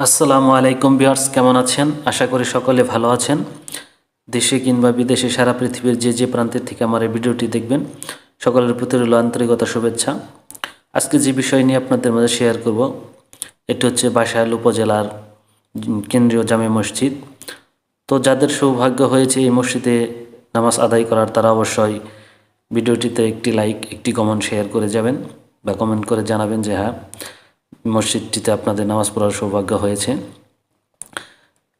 আসসালামু আলাইকুম ভিউয়ার্স, কেমন আছেন? আশা করি সকলে ভালো আছেন। দেশে কিংবা বিদেশে সারা পৃথিবীর যে প্রান্তের থেকে আমার এই ভিডিওটি দেখবেন, সকলের প্রতি রইল আন্তরিকতা শুভেচ্ছা। আজকে যে বিষয় নিয়ে আপনাদের মাঝে শেয়ার করব, এটি হচ্ছে বাসাইল উপজেলার কেন্দ্রীয় জামে মসজিদ। তো যাদের সৌভাগ্য হয়েছে এই মসজিদে নামাজ আদায় করার, তারা অবশ্যই ভিডিওটিতে একটি লাইক, একটি কমেন্ট শেয়ার করে যাবেন বা কমেন্ট করে জানাবেন যে হ্যাঁ, মসজিদটিতে আপনাদের নামাজ পড়ার সৌভাগ্য হয়েছে।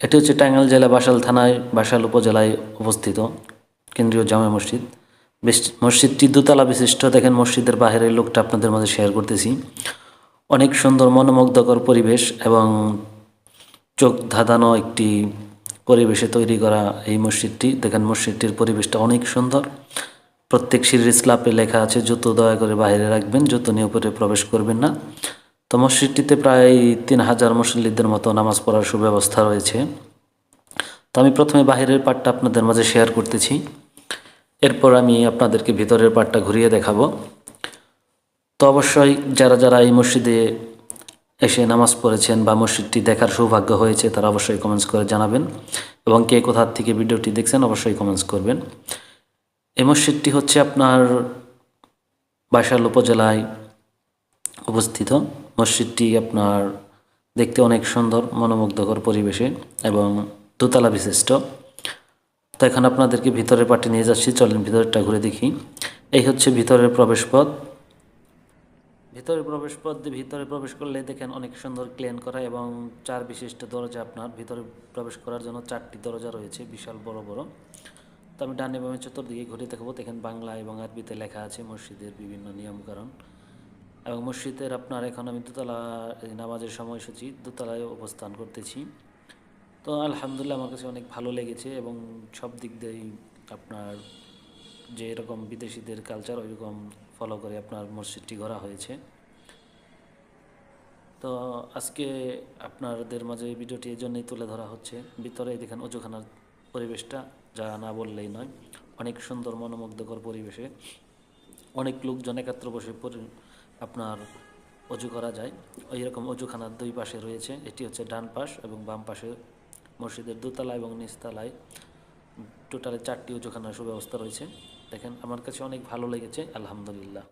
এটি হচ্ছে টাঙ্গাইল জেলা বাসাইল থানায় বাসাইল উপজেলায় অবস্থিত কেন্দ্রীয় জামে মসজিদ। মসজিদটি দোতলা বিশিষ্ট। দেখেন মসজিদের বাহিরের লোকটা আপনাদের মাঝে শেয়ার করতেছি। অনেক সুন্দর মনোমুগ্ধকর পরিবেশ এবং চোখ ধাঁধানো একটি পরিবেশে তৈরি করা এই মসজিদটি। দেখেন মসজিদটির পরিবেশটা অনেক সুন্দর। প্রত্যেক সিঁড়ির স্ল্যাবে লেখা আছে, জুতো দয়া করে বাইরে রাখবেন, জুতো নিয়ে উপরে প্রবেশ করবেন না। তো মসজিদটিতে প্রায় 3000 মুসল্লিদের মতো নামাজ পড়ার সুব্যবস্থা রয়েছে। তো আমি প্রথমে বাহিরের পার্টটা আপনাদের মাঝে শেয়ার করতেছি, এরপর আমি আপনাদেরকে ভিতরের পার্টটা ঘুরিয়ে দেখাবো। তো অবশ্যই যারা যারা এই মসজিদে এসে নামাজ পড়েছেন বা মসজিদটি দেখার সৌভাগ্য হয়েছে, তারা অবশ্যই কমেন্টস করে জানাবেন, এবং কে কোথা থেকে ভিডিওটি দেখছেন অবশ্যই কমেন্টস করবেন। এই মসজিদটি হচ্ছে আপনার বাসাইল উপজেলায় অবস্থিত। মসজিদটি আপনার দেখতে অনেক সুন্দর, মনোমুগ্ধকর পরিবেশে এবং দোতলা বিশিষ্ট। তো এখন আপনাদেরকে ভিতরের পার্টে নিয়ে যাচ্ছি, চলেন ভিতরটা ঘুরে দেখি। এই হচ্ছে ভিতরের প্রবেশপথ। ভিতরে প্রবেশ করলে দেখেন অনেক সুন্দর ক্লিন করা এবং 4 বিশিষ্ট দরজা। আপনার ভিতরে প্রবেশ করার জন্য 4টি দরজা রয়েছে, বিশাল বড় বড়। তো আমি ডানে বামে চতুর্দিকে ঘুরে দেখাবো। দেখেন বাংলা এবং আরবিতে লেখা আছে মসজিদের বিভিন্ন নিয়মকানুন। এবং মসজিদের আপনার এখন আমি দোতলা নামাজের সময়সূচি দোতলায় অবস্থান করতেছি। তো আলহামদুলিল্লাহ আমার কাছে অনেক ভালো লেগেছে এবং সব দিক দিয়েই আপনার যে এরকম বিদেশিদের কালচার ওইরকম ফলো করে আপনার মসজিদটি গড়া হয়েছে। তো আজকে আপনাদের মাঝে এই ভিডিওটি এই জন্যই তুলে ধরা হচ্ছে। ভিতরে দেখেন অজুখানার পরিবেশটা যা না বললেই নয়, অনেক সুন্দর মনোমুগ্ধকর পরিবেশে অনেক লোকজন একাত্র বসে আপনার অজু করা যায়। ওই রকম অজুখানার 2 পাশে রয়েছে। এটি হচ্ছে ডান পাশ এবং বাম পাশে মসজিদের দোতলা এবং নিচতলায় টোটালে 4টি অজুখানার সুব্যবস্থা রয়েছে। দেখেন আমার কাছে অনেক ভালো লেগেছে, আলহামদুলিল্লাহ।